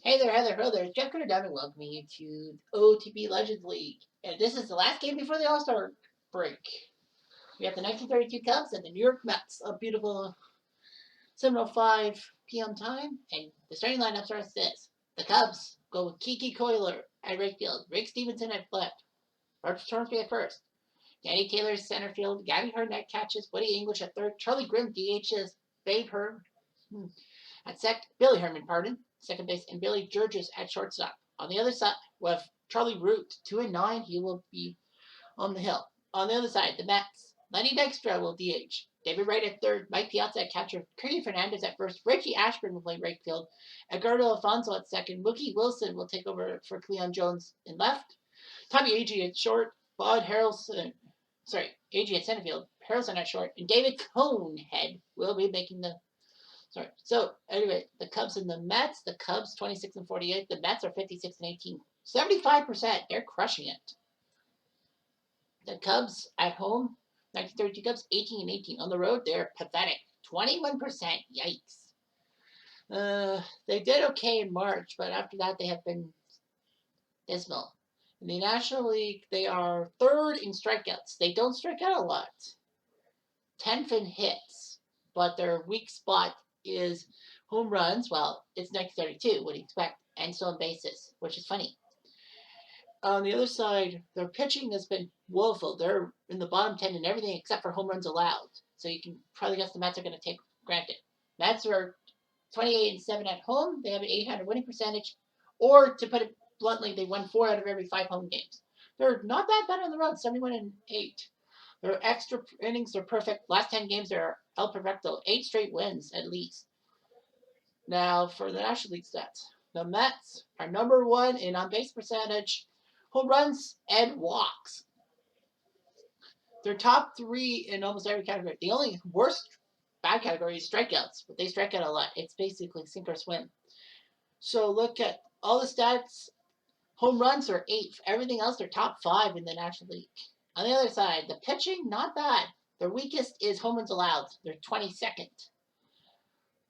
Hey there, Heather. Hello there. Jeff Carter Diamond welcoming you to OOTP Legends League. And this is the last game before the All-Star break. We have the 1932 Cubs and the New York Mets. A beautiful 7:05 p.m. time. And the starting lineups are this. The Cubs go with Kiki Coiler at right field, Rick Stevenson at left, Roger Tornsby at first, Danny Taylor center field, Gabby Hardnett catches, Woody English at third, Charlie Grimm DHs, Babe Herb at Billy Herman, second base, and Billy Georges at shortstop. On the other side, with Charlie Root, 2 and 9, he will be on the hill. On the other side, the Mets, Lenny Dykstra will DH. David Wright at third, Mike Piazza at catcher, Curly Fernandez at first, Reggie Ashburn will play right field, Edgardo Alfonso at second, Mookie Wilson will take over for Cleon Jones in left, Tommy Agee at short, Agee at center field, Harrelson at short, and David Conehead will be making the Sorry. So anyway, the Cubs and the Mets. The Cubs 26 and 48. The Mets are 56 and 18. 75%. They're crushing it. The Cubs at home, 1932 Cubs 18 and 18. On the road, they're pathetic. 21%. Yikes. They did okay in March, but after that they have been dismal. In the National League, they are third in strikeouts. They don't strike out a lot. 10th in hits, but their weak spot is home runs. Well, it's 1932. What do you expect? And stolen bases, which is funny. On the other side, their pitching has been woeful. They're in the bottom 10 in everything except for home runs allowed. So you can probably guess the Mets are going to take granted. Mets are 28 and 7 at home. They have an 800 winning percentage. Or to put it bluntly, they won 4 out of every 5 home games. They're not that bad on the road, 71 and 8. Their extra innings are perfect. Last 10 games are El Perfecto. 8 straight wins, at least. Now, for the National League stats. The Mets are number 1 in on-base percentage, home runs, and walks. They're top 3 in almost every category. The only worst bad category is strikeouts, but they strike out a lot. It's basically sink or swim. So look at all the stats. Home runs are 8th. Everything else, they're top 5 in the National League. On the other side, the pitching, not bad. Their weakest is home runs allowed. They're 22nd.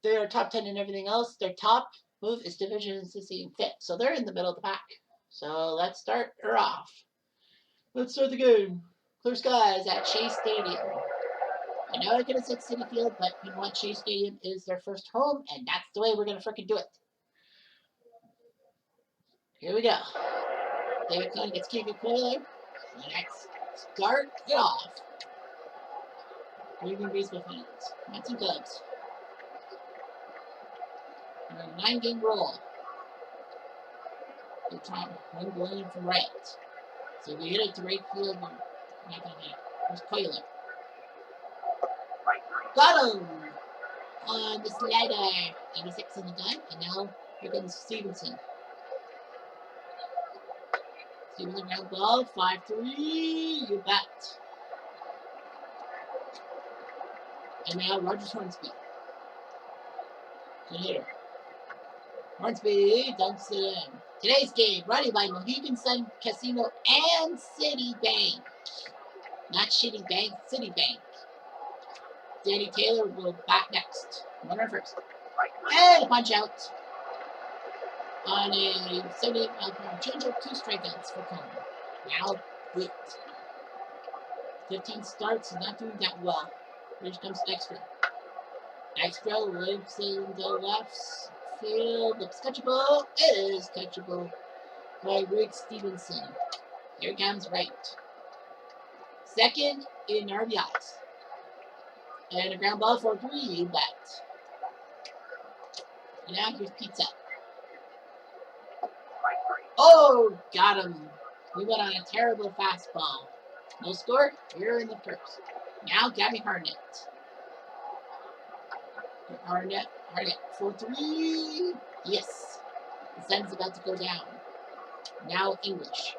They are top 10 in everything else. Their top move is division assisting fit. So they're in the middle of the pack. So let's start her off. Let's start the game. Clear skies at Shea Stadium. I know I could have said Citi Field, but you know what? Shea Stadium is their first home, and that's the way we're going to frickin' do it. Here we go. David Cohn gets Kiki Coiler. Let's start it off. Leaving baseball fans. Mets and Cubs. A 9-game roll. Good time. One going from right. So we hit it to right field. We're not going to hit. There's Coiler. Got him! On the slider. 86 in the gun. And now here comes Stevenson. Stevenson ground ball. 5-3. You bet. And now Roger Hornsby. Good hitter. Hornsby dumps it in. Today's game brought to you by Mohegan Sun Casino and Citibank. Not Shitty Bank, Citibank. Danny Taylor will bat next. Runner first. And a punch out on a 78 mile per hour changeup. 2 strikeouts for Cohn. Now, wait. 15 starts, not doing that well. Here comes Dykstra. Dykstra lives in the left field. Looks catchable. It is catchable by Rick Stevenson. Here comes right. Second in RBIs. And a ground ball for 3, you bet. And now here's Pizza. Oh, got him. We went on a terrible fastball. No score, here in the first. Now Gabby Hardnett. Hardnett, 4-3. Yes. The sun's about to go down. Now English.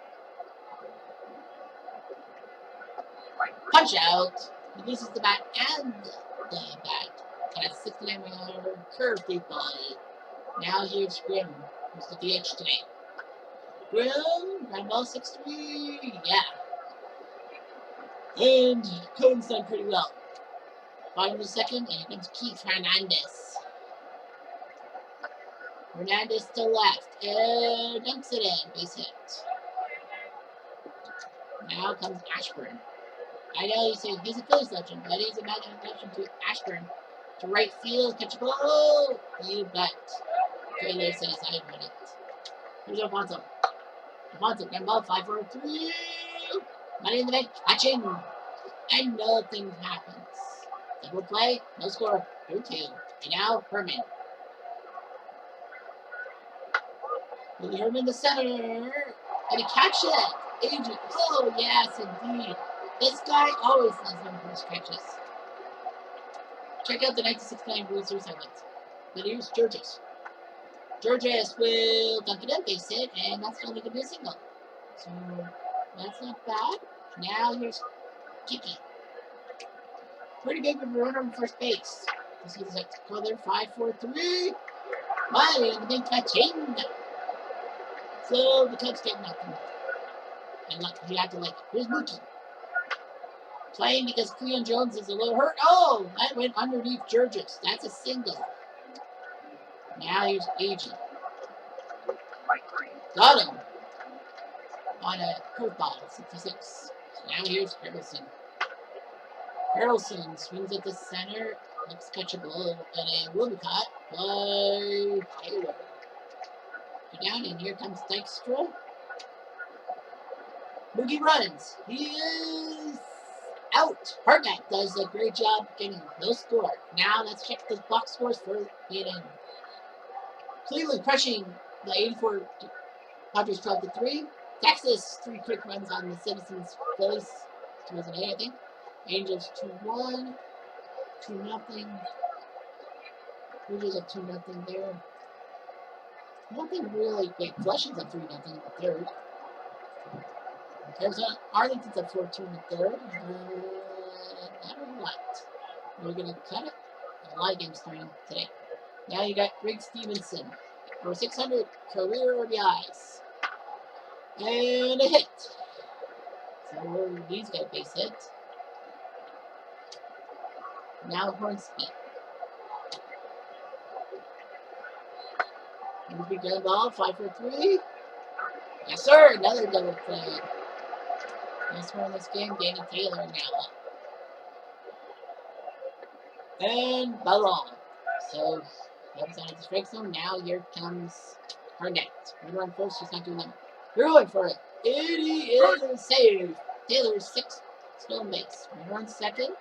Punch out. He loses the bat and the bat. Kind of 69 mile curve deep ball. Now here's Grimm, who's the DH today. Grimm, ground ball 6-3. Yeah. And Cohen's done pretty well. Bottom of the second, and here comes Keith Hernandez. Hernandez to left. And dumps it in. Base hit. Now comes Ashburn. I know you say he's a Phillies legend, but he's a Magic legend to Ashburn. To right field, catch a ball. You bet. Taylor says I win it. Here's Alfonso. Alfonso, ground ball, 5-4-3. Money in the bank, catching. And nothing happens. Double play, no score, 3-2. And now Herman. Willie Herman, the center. And he catch it. Agent. Oh, yes, indeed. This guy always does them first catches. Check out the 1969 World Series highlights. But here's Georges. Georges will dunk it in, base hit, and that's only going to be a single. So that's not bad. Now here's Kiki. Pretty big of a runner on first base. This is a color 5-4-3. Money in the big catching. So the Cubs get nothing. And look, you have to like it. Here's Mookie. Playing because Cleon Jones is a little hurt. Oh, that went underneath Georges. That's a single. Now here's Agee. Got him. On a curveball, 66. So now here's Harrelson. Harrelson swings at the center. Looks catchable. And it will be caught by Taylor. Go down, and here comes Dykstra. Mookie runs. He is out. Hartnett does a great job getting no score. Now let's check the box scores for the inning. Cleveland crushing the 84 Padres 12-3. Texas 3 quick runs on the Citizens. Phillies 2-8, I think. Angels 2-1. 2-0. Rangers up 2-0 there. Nothing really big. Flushing's up 3-0 in the third. Arizona, Arlington's up 4-2 in the third. I don't know what. We're going to cut it. A lot of games starting today. Now you got Greg Stevenson for 600 career RBIs. And a hit. So he's got a base hit. Now Hornsby. Hornsby ground ball, 5-4-3. Yes, sir. Another double play. Nice one in this game, Danny Taylor now. And ball. So that was out of the strike zone. Now here comes Hartnett. Runner on first, he's not doing that. They're going for it. It is saved. Taylor's 6th still in base. Runner on second.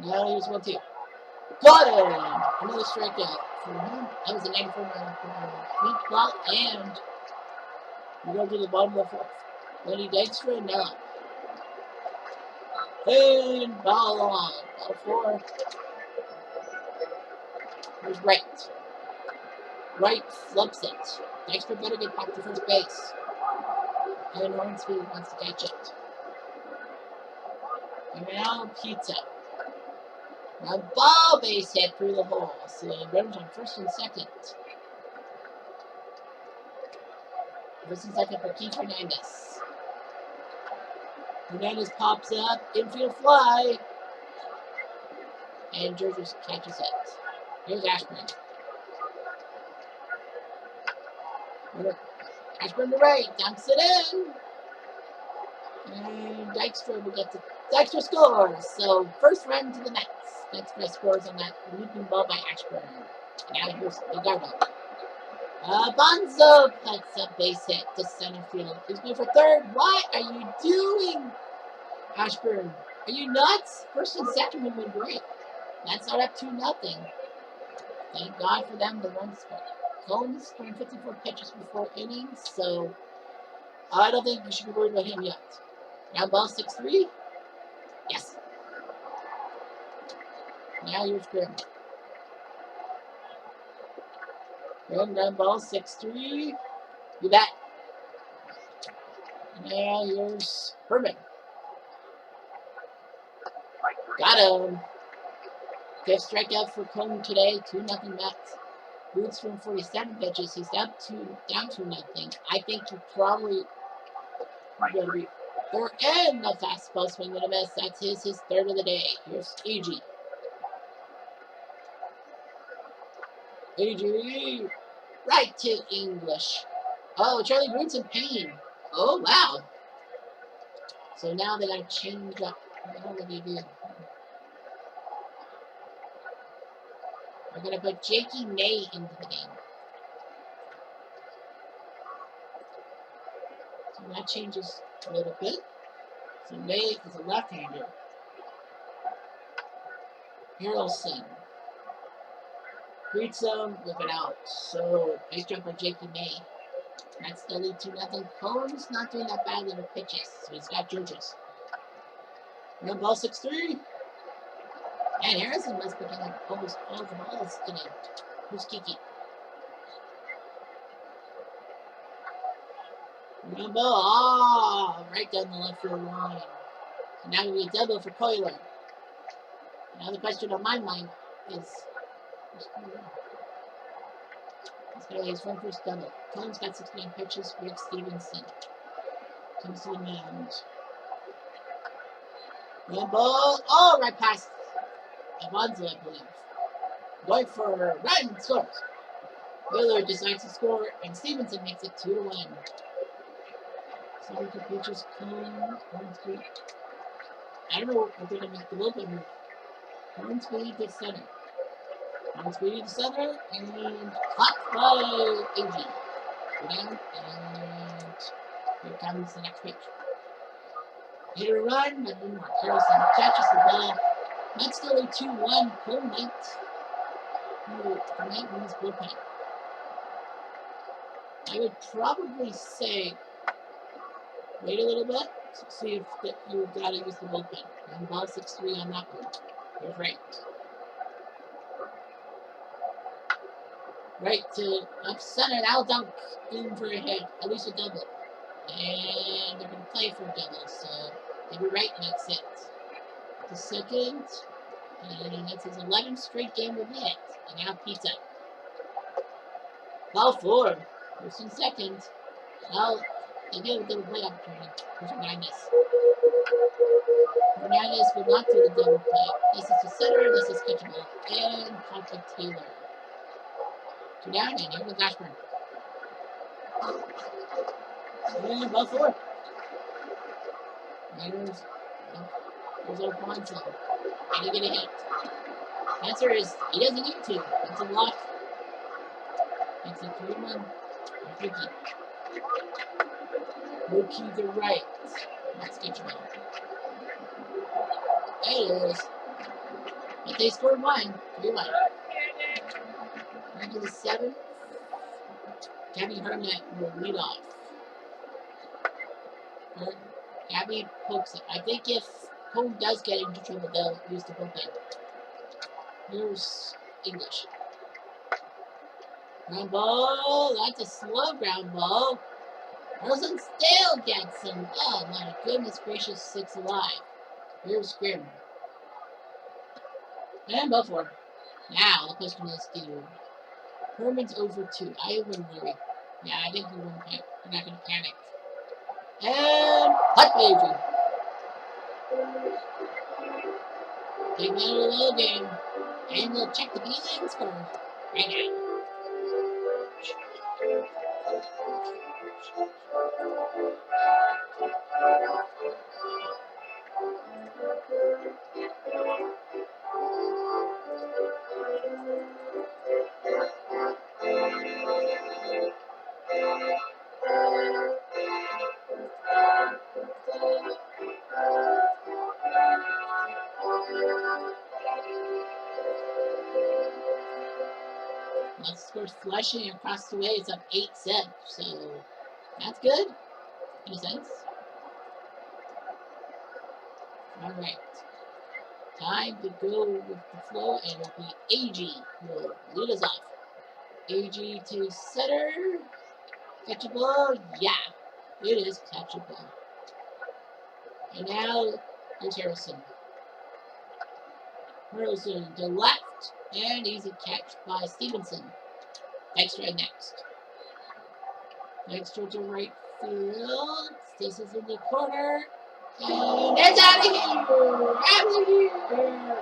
Now here's 1-2. Got him! Another strikeout for him. That was a 94-mile weak ball, and we go to the bottom of the fourth. Lenny Dykstra now. And ball on. Ball 4. Here's Wright. Wright flips it. Dykstra better get back to first base. And Hornsby wants to catch it. And now Pizza. Now ball base hit through the hole. So runners on first and second. First and second for Keith Hernandez. Hernandez pops up, infield fly. And Georges catches it. Here's Ashburn. Ashburn to right, dumps it in. And Dykstra will get to Dykstra scores. So first run to the Mets. Dykstra scores on that leaping ball by Ashburn. Now here's Eduardo. Bonzo puts a base hit to center field. He's going for third. What are you doing, Ashburn? Are you nuts? First and second would have been great. That's not up 2-0. Thank God for them. The runs scored. Combs throwing 54 pitches before innings, so I don't think you should be worried about him yet. Now ball 6-3. Yes. Now here's Grimm. Grimm ground ball 6-3. You bet. Now here's Herman. Got him. 5th strikeout for Cone today. 2-0 Mets. Boots from 47 pitches. He's down 2-0. I think he probably going to be. They're in the fastball swing and a miss. That's his third of the day. Here's Agee. AG. Right to English. Oh, Charlie Groot's in pain. Oh, wow. So now they gotta change up. What the hell did he do? We're gonna put Jakey May into the game. So that changes a little bit. So May is a left-hander. Harrelson greets him with an out. So base jump by Jakey May. That's still lead 2-0. Cohen's not doing that badly with pitches, so he's got Georges. Real ball 6-3. And Harrison must be getting almost all the balls today. Who's Kiki? Real ball. Oh, right down the left field line. So now we get double for Coiler. Now the question on my mind is, his one first double. Cohen's got 16 pitches. Rick Stevenson comes to the mound. Real ball. Oh, right past Alonzo, I believe. Going for Ryan scores. Wheeler decides to score, and Stevenson makes it 2-1. So the pitchers come. Hornsby. I don't know if they're going to make the bullpen move. Hornsby to center. Hornsby to center, and caught by AG. Go down, and here comes the next pitch. Hit a run, but no more. Harrison catches the ball. That's still a 2-1. Cole might win his bullpen. I would probably say wait a little bit to see if you got to use the bullpen. And ball 6-3 on that one. You're right. Right to left center. That'll dunk in for a hit. At least a double. And they're going to play for a double. So maybe Wright makes it to second. And that's his 11th straight game of hit. And now Pizza. Ball 4. First and second. Well, they do have a double play opportunity. Here's Hernandez. Hernandez will not do the double play. This is the center. This is catchable. And Papa Taylor. 2 down, and here goes Ashburn. And ball 4. There's Alfonso. Can he get a hit? The answer is he doesn't need to. It's a block. It's a 3-1. Ricky. Rookie to right. That's catchable. There it is. But they scored 1. 3-1. Into the 7th. Gabby Hermet will lead off. Gabby pokes it. I think if Cone does get into trouble, they'll use the bullpen. Here's English. Ground ball. That's a slow ground ball. Rosen still gets him. Oh my goodness gracious, 6 alive. Here's Grim. And ball 4. Now the question is, do Herman's over 2. I wouldn't worry. Yeah, I think we won't panic. We're not going to panic. And hot baby. Take that a little game. And we'll check the feelings for right now. Let's score flushing across the way. It's up 8-7, so that's good in a sense. All right, time to go with the flow, and it'll be AG who will lead us off. AG to center. Catchable? Yeah, it is catchable. And now here's Harrison. Harrison to left, and easy catch by Stevenson. Extra next. Extra to right field. This is in the corner. And it's out of here! Out of here!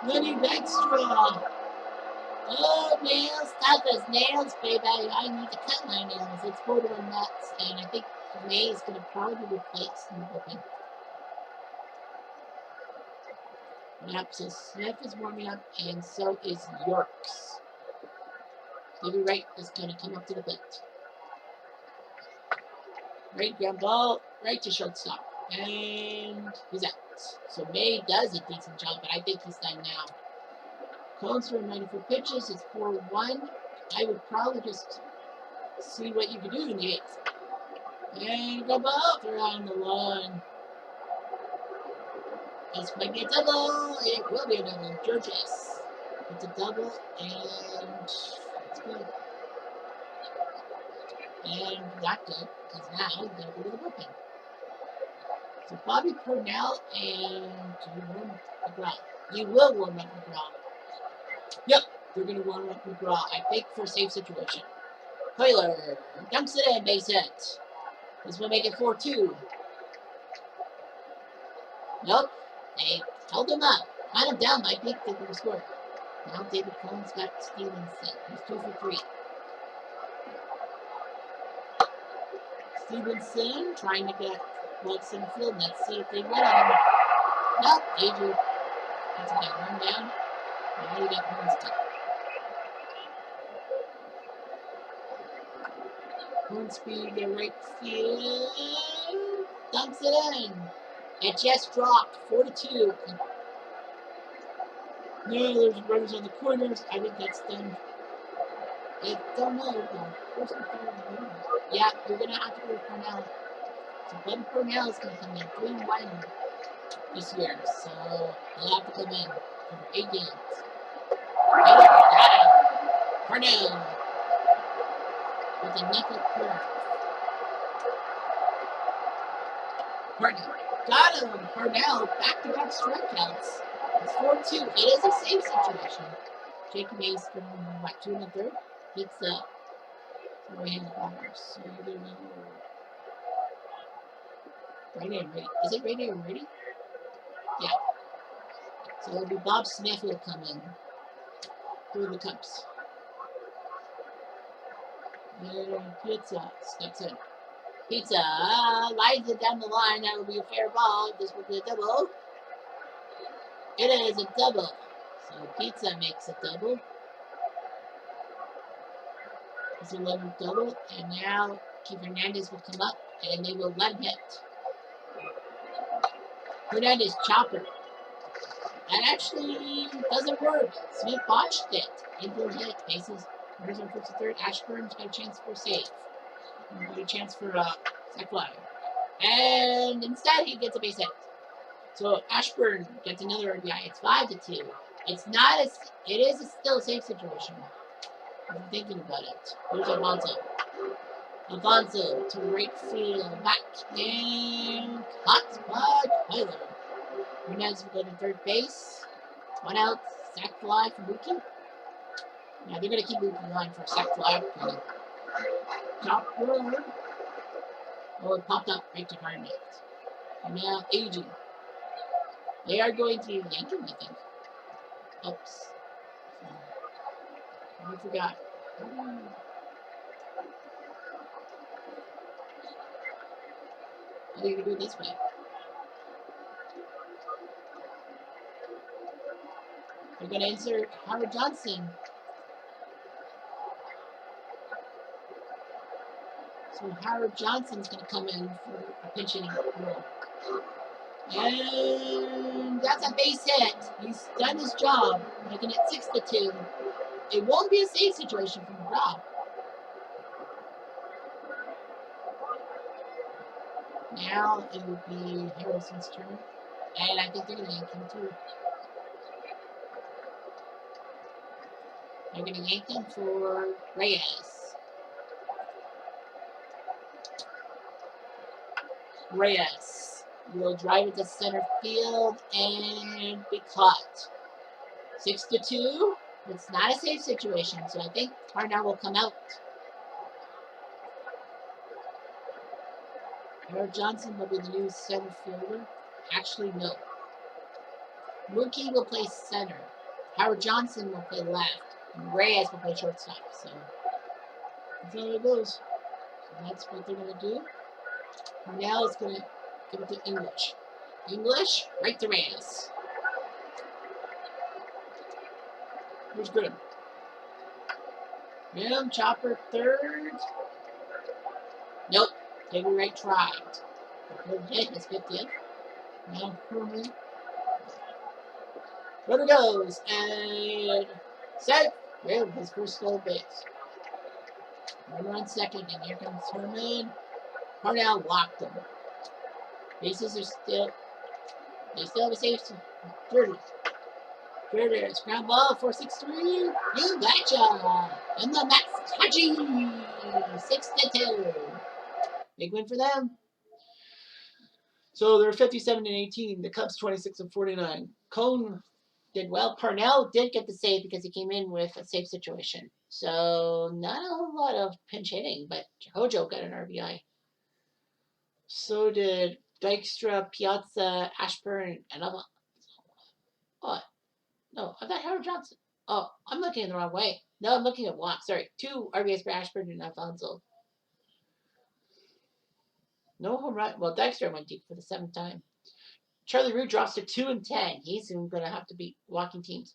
Lenny Extra. Oh, nails, tough as nails, baby. I need to cut my nails. It's 41 nuts, and I think May is going to probably be replaced in the bullpen. Yep, so Smith is warming up, and so is Yorks. Stevie Wright is going to come up to the plate. Right ground ball, right to shortstop. And he's out. So May does a decent job, but I think he's done now. Cones for 94 pitches. It's 4-1. I would probably just see what you can do in the eighth. And go up around the line. This might be a double. It will be a double. Georges. It's a double, and it's good. And not good, because now he's going to go to the bullpen. So Bobby Purnell and McGraw. You will warm up McGraw. Yep, they're going to warm up McGraw, I think, for a safe situation. Euler dumps it in, base hit. This will make it 4-2. Nope, they held him up. Had him down, I think they could score. Now David Cohn's got Stevenson. He's 2 for 3. Stevenson trying to get Wilson field. Let's see if they win him. Nope, Adrian. That's okay, one down. Now you got Hornsby. Hornsby, the right field. Dumps it in. It just dropped 4-2. No, there's runners on the corners. I think that's done. I don't know. Yeah, you're going to have to go with Cornell. So Bud Cornell is going to come in 3-1 this year. So he'll have to come in for 8 games. Cornell with a nickel curve. Cornell. Got him. Cornell back-to-back strikeouts. It's 4-2. It is a safe situation. Jacob Mays from, 2 1/3? It's right-handed batters. So they're Ready and ready. Is it ready and ready? Yeah. So it'll be Bob Smith who will come in for the Cubs. And Pizza steps in. Pizza lines it down the line. That will be a fair ball. This will be a double. It is a double. So Pizza makes a double. It's a 11 double. And now Keith Hernandez will come up and they will let him hit. Hernandez chopper. That actually doesn't work. Smith botched it. Infield hit. Bases. Runners on first and third. Ashburn's got a chance for a save. Got a chance for a sac fly. And instead he gets a base hit. So Ashburn gets another RBI. It's 5-2. It's not as it is still a safe situation. If you're thinking about it. Here's Alfonso. Alfonso to right field. Back and hot spot Tyler. Hernandez will go to third base. 1 out. Sac fly for Mookie. Now they're going to keep Mookie on for a sac fly. Top road. Oh, it popped up right to Hernandez. And now aging. They are going to yank him, I think. Oops. I forgot. Oh, you can do it this way. They're going to insert Howard Johnson. So Howard Johnson's going to come in for a pinch hitting role. And that's a base hit. He's done his job, making it 6-2. It won't be a safe situation for McGraw. Now it will be Harrelson's turn. And I think they're going to yank him too. They're going to yank him for Reyes. Reyes will drive it to center field and be caught. 6-2. It's not a safe situation, so I think Parnell will come out. Howard Johnson will be the new center fielder. Actually, no. Mookie will play center. Howard Johnson will play left. And Reyes will play shortstop. So that's how it goes. So that's what they're going to do. Now it's going to give it to English. English, right to Reyes. Here's Graham. Graham, chopper, third. Nope. David Wright tried. The third hit is 50th. Now Herman. Runner goes. And set. Graham, his first stolen base. Runner on second. And here comes Herman. Parnell locked him. Bases are still. They still have a safe. 30. Critters, ground ball, 4-6-3. You betcha! And the Mets touchy! 6-2. Big win for them. So they're 57-18. The Cubs 26-49. Cone did well. Parnell did get the save because he came in with a safe situation. So not a whole lot of pinch hitting, but Hojo got an RBI. So did Dykstra, Piazza, Ashburn, and other. Oh, no, I thought Howard Johnson. Oh, I'm looking in the wrong way. No, I'm looking at Watt. Sorry. 2 RBIs for Ashburn and Alfonso. No home run. Well, Dykstra went deep for the 7th time. Charlie Root drops to 2-10. He's going to have to beat walking teams.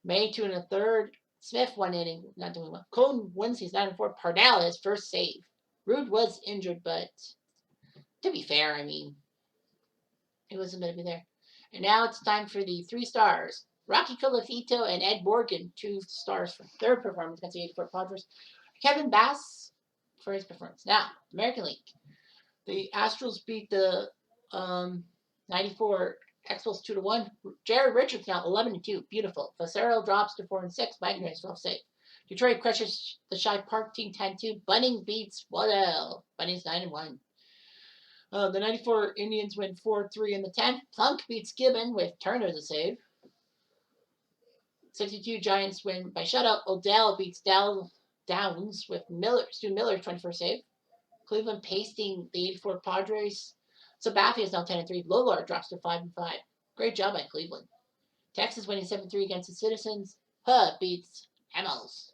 May 2 1/3. Smith 1 inning, not doing well. Cone wins. He's 9-4. Parnell his first save. Root was injured, but to be fair, I mean, he wasn't going to be there. And now it's time for the 3 stars. Rocky Colafito and Ed Morgan, 2 stars for their performance against the 84 Padres. Kevin Bass for his performance. Now, American League. The Astros beat the 94 Expos 2-1. Jared Richards now 11-2. Beautiful. Facero drops to 4-6. Wagner is 12 safe. Detroit crushes the Shy Park team 10-2. Bunning beats Waddell. Bunning's 9-1. The 94 Indians win 4-3 in the 10th. Plunk beats Gibbon with Turner the save. 62 Giants win by shutout. Odell beats Downs with Stu Miller 21st save. Cleveland pasting the 84 Padres. Sabathia is now 10-3. Lolar drops to 5-5. Great job by Cleveland. Texas winning 7-3 against the Citizens. Beats Hamels.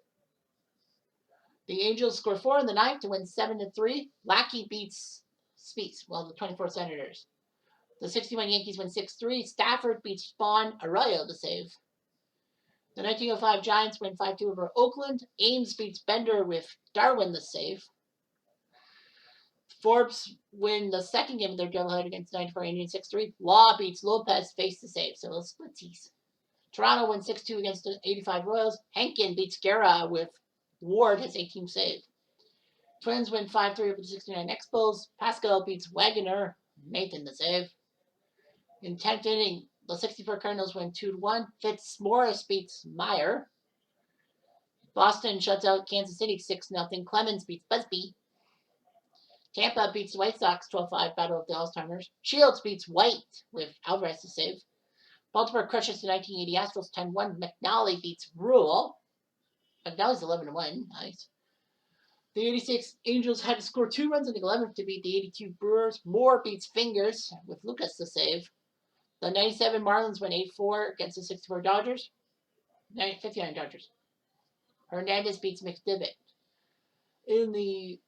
The Angels score 4 in the 9th to win 7-3. Lackey beats Speaks. Well, the 24 Senators. The 61 Yankees win 6-3. Stafford beats Spawn Arroyo to save. The 1905 Giants win 5-2 over Oakland. Ames beats Bender with Darwin the save. Forbes win the second game of their doubleheader against 94 Indians 6-3. Law beats Lopez face to save. So those splitsies. Toronto wins 6-2 against the 85 Royals. Henkin beats Guerra with Ward his 18th save. Twins win 5-3 over the 69 Expos. Pascal beats Wagoner. Nathan the save. In 10th inning, the 64 Cardinals win 2-1. Fitzmaurice beats Meyer. Boston shuts out Kansas City 6-0. Clemens beats Busby. Tampa beats the White Sox 12-5, battle of the All-Timers. Shields beats White with Alvarez to save. Baltimore crushes the 1980 Astros 10-1. McNally beats Rule. McNally's 11-1. Nice. The 86 Angels had to score 2 runs in the 11th to beat the 82 Brewers. Moore beats Fingers with Lucas to save. The 97 Marlins win 8-4 against the 64 Dodgers. 59 Dodgers. Hernandez beats McDivitt. In the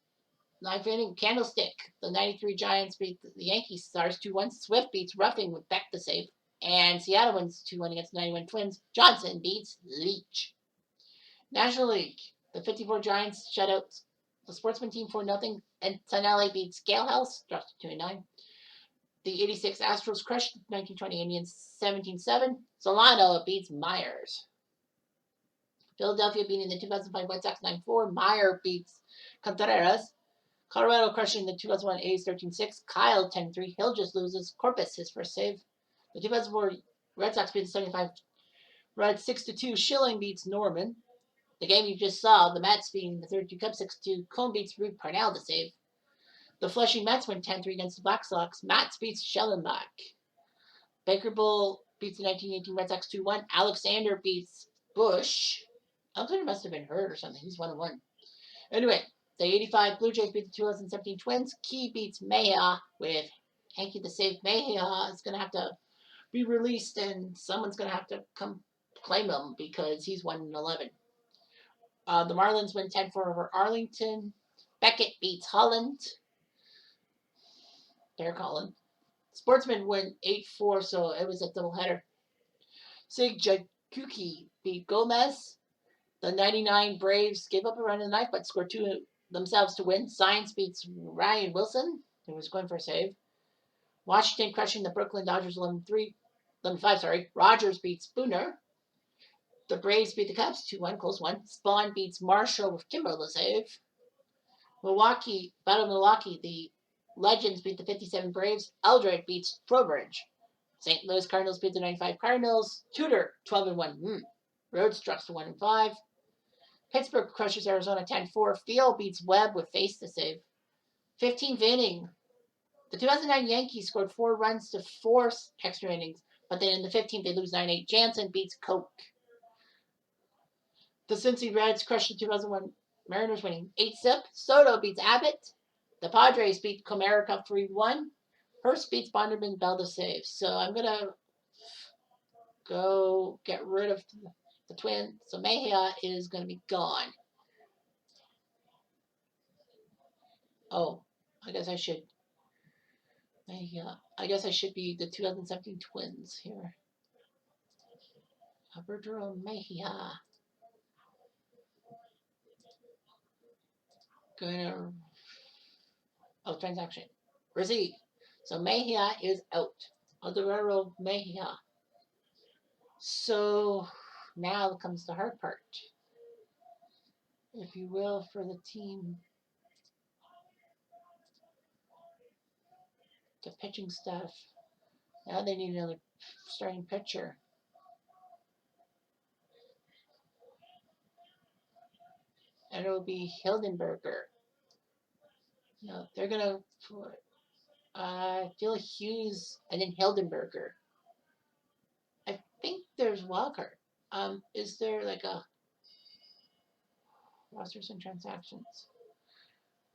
9th inning, Candlestick. The 93 Giants beat the Yankees Stars 2-1. Swift beats Ruffing with Beck to save. And Seattle wins 2-1 against the 91 Twins. Johnson beats Leach. National League. The 54 Giants shut out the Sportsman team 4-0. And Tonelli beats Galehouse, drops to 2-9. The 86 Astros crushed the 1920 Indians 17-7. Solano beats Myers. Philadelphia beating the 2005 White Sox 9-4. Meyer beats Contreras. Colorado crushing the 2001 A's 13-6. Kyle 10-3. Hill just loses. Corpus his first save. The 2004 Red Sox beat the 75 Reds 6-2. Schilling beats Norman. The game you just saw, the Mets beating the 32 Cubs 6-2. Cone beats Root Parnell to save. The Flushing Mets win 10-3 against the Black Sox. Mats beats Schellenbach. Baker Bull beats the 1918 Red Sox 2-1. Alexander beats Bush. Alexander must have been hurt or something. He's 1-1. Anyway, the 85 Blue Jays beat the 2017 Twins. Key beats Mejia with Hanky to save. Mejia is going to have to be released, and someone's going to have to come claim him because he's 1-11. The Marlins win 10-4 over Arlington. Beckett beats Holland. Derek Holland. Sportsmen win 8-4, so it was a doubleheader. Sig Jakuki beat Gomez. The 99 Braves gave up a run in the ninth, but scored two themselves to win. Science beats Ryan Wilson, who was going for a save. Washington crushing the Brooklyn Dodgers 11-5. Rogers beats Spooner. The Braves beat the Cubs 2-1, close one. Spawn beats Marshall with Kimberly save. Battle of Milwaukee, the Legends beat the 57 Braves. Eldred beats Trowbridge. St. Louis Cardinals beat the 95 Cardinals. Tudor 12-1. Rhodes drops to 1-5. Pittsburgh crushes Arizona 10-4. Field beats Webb with face to save. 15th inning. The 2009 Yankees scored 4 runs to force extra innings, but then in the 15th they lose 9-8. Jansen beats Koch. The Cincy Reds crushed the 2001 Mariners, winning 8-6. Soto beats Abbott. The Padres beat Comerica 3-1. Hurst beats Bonderman Bell to save. So I'm going to go get rid of the Twins. So Mejia is going to be gone. Oh, I guess I should. Mejia. I guess I should be the 2017 Twins here. Alberto Mejia. Gonna. Oh, transaction. Receive. So Mejia is out. Alberto Mejia. So now comes the hard part, if you will, for the team. The pitching staff. Now they need another starting pitcher. And it will be Hildenberger. No, they're going to put Phil Hughes and then Hildenberger. I think there's wildcard. Is there like a rosters and transactions?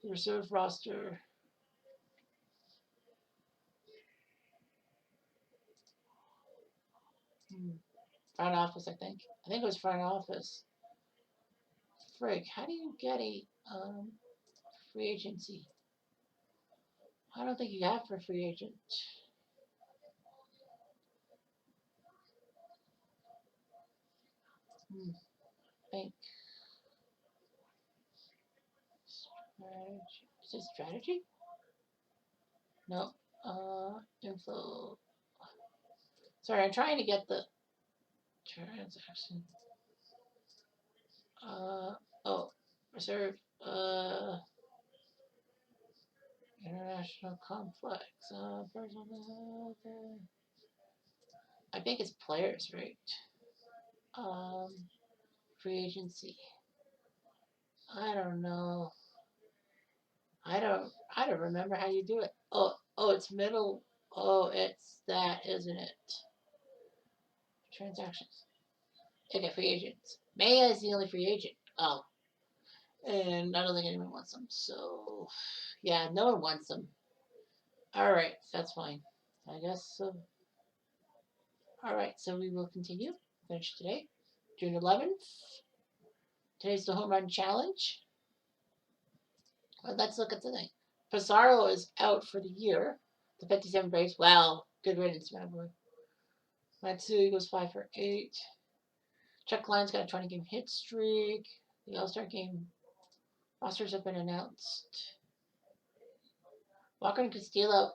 The reserve roster. Front office, I think. I think it was front office. Frig, how do you get a free agency? I don't think you have for free agent. Bank. Strategy. Is it strategy? No. Info. Sorry, I'm trying to get the transaction. Oh, reserve. International complex. I think it's players, right? Free agency. I don't know. I don't remember how you do it. Oh, it's middle. Oh, it's that, isn't it? Transactions. Okay, free agents. Maya is the only free agent. Oh. And I don't think anyone wants them. So, yeah, no one wants them. Alright, that's fine. I guess so. Alright, so we will continue. Finish today. June 11th. Today's the home run challenge. Well, let's look at the thing. Pizarro is out for the year. The 57 Braves. Wow, good riddance, my boy. Matsui goes 5 for 8. Chuck Klein's got a 20-game hit streak. The All-Star game rosters have been announced. Walker and Castillo,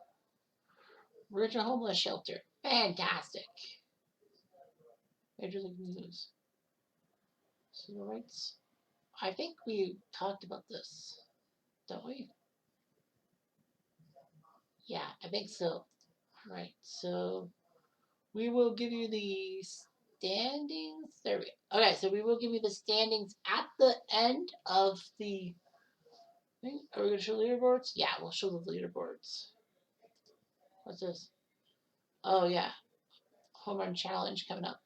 original homeless shelter. Fantastic. Major League News. Civil rights. I think we talked about this, don't we? Yeah, I think so. Right, so we will give you the standings. There we go. Okay, so we will give you the standings at the end of the thing. Are we going to show leaderboards? Yeah, we'll show the leaderboards. What's this? Oh, yeah. Home run challenge coming up.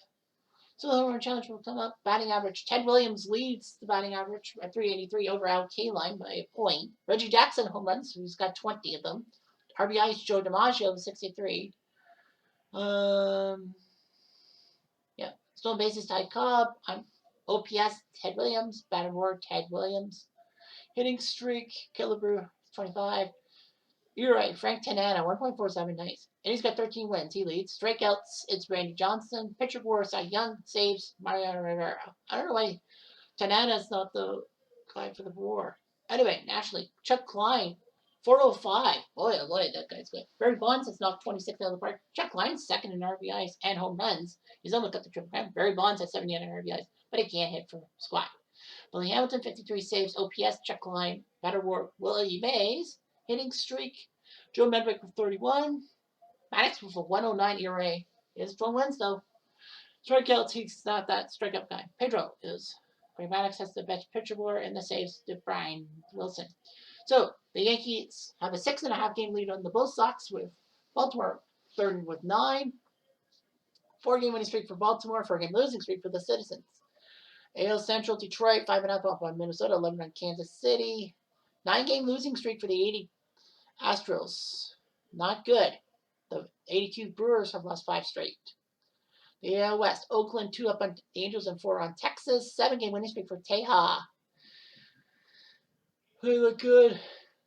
So the home run challenge will come up. Batting average. Ted Williams leads the batting average at 383 over Al Kaline by a point. Reggie Jackson home runs, who's got 20 of them. RBI's Joe DiMaggio with 63. Yeah. Stolen bases tied Cobb. OPS, Ted Williams. Batted War, Ted Williams. Hitting streak, Killebrew, 25. You're right, Frank Tanana, 1.47, nice. And he's got 13 wins. He leads. Strikeouts, it's Randy Johnson. Pitcher War, Cy Young. Saves, Mariano Rivera. I don't know why Tanana's not the guy for the War. Anyway, nationally, Chuck Klein, 405. Boy, oh boy, that guy's good. Barry Bonds has knocked 26 out of the park. Chuck Klein's second in RBIs and home runs. He's almost got the triple crown. Barry Bonds has 79 RBIs, but he can't hit for squat. Billy Hamilton, 53 saves. OPS, Chuck Klein. Better War, Willie Mays. Hitting streak, Joe Medwick with 31. Maddox with a 109 ERA. He has 12 wins, though. Strikeouts, he's not that strikeout guy. Pedro is. Greg Maddox has the best pitcher war, and the saves to Brian Wilson. So the Yankees have a 6.5 game lead on the Bull Sox, with Baltimore third with 9. 4-game winning streak for Baltimore, 4-game losing streak for the Citizens. AL Central, Detroit, 5.5 off on Minnesota, 11 on Kansas City. 9-game losing streak for the 80 Astros. Not good. The 82 Brewers have lost 5 straight. The AL West, Oakland 2 up on the Angels and 4 on Texas. 7-game winning streak for Teja. They look good.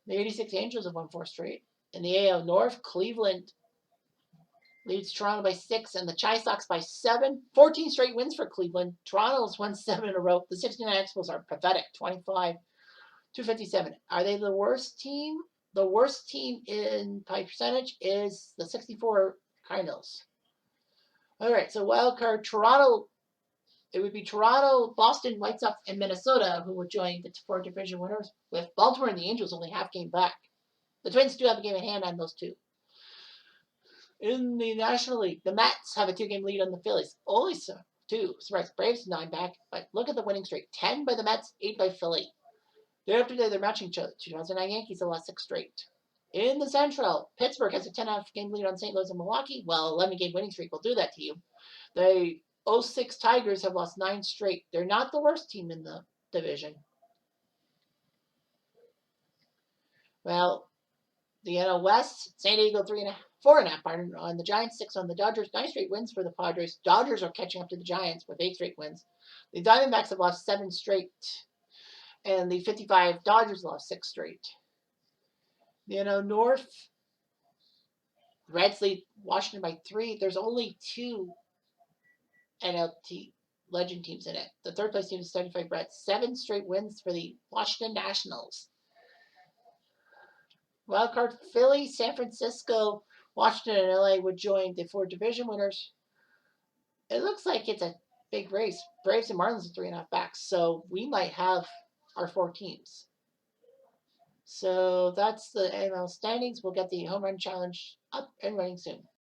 The 86 Angels have won 4 straight. In the AL North, Cleveland leads Toronto by 6 and the Chi Sox by 7. 14 straight wins for Cleveland. Toronto's won 7 in a row. The 69 Expos are pathetic. 25-57. Are they the worst team? The worst team in by percentage is the 64 Cardinals. All right, so wild card Toronto. It would be Toronto, Boston, White Sox, and Minnesota who would join the 4 division winners, with Baltimore and the Angels only half game back. The Twins do have a game in hand on those two. In the National League, the Mets have a 2-game lead on the Phillies. Only 2. Surprise, Braves 9 back, but look at the winning streak: 10 by the Mets, 8 by Philly. Day after day, they're matching each other. 2009 Yankees have lost 6 straight. In the Central, Pittsburgh has a 10.5 game lead on St. Louis and Milwaukee. Well, 11-game winning streak will do that to you. The 06 Tigers have lost 9 straight. They're not the worst team in the division. Well, the NL West, San Diego 4.5 on the Giants, 6 on the Dodgers. 9 straight wins for the Padres. Dodgers are catching up to the Giants with 8 straight wins. The Diamondbacks have lost 7 straight. And the 55 Dodgers lost 6 straight. North, Reds lead Washington by 3. There's only 2 NLT legend teams in it. The third place team is 75 Reds. 7 straight wins for the Washington Nationals. Wildcard Philly, San Francisco, Washington, and LA would join the 4 division winners. It looks like it's a big race. Braves and Marlins are 3.5 backs, so we might have our 4 teams. So that's the AML standings. We'll get the home run challenge up and running soon.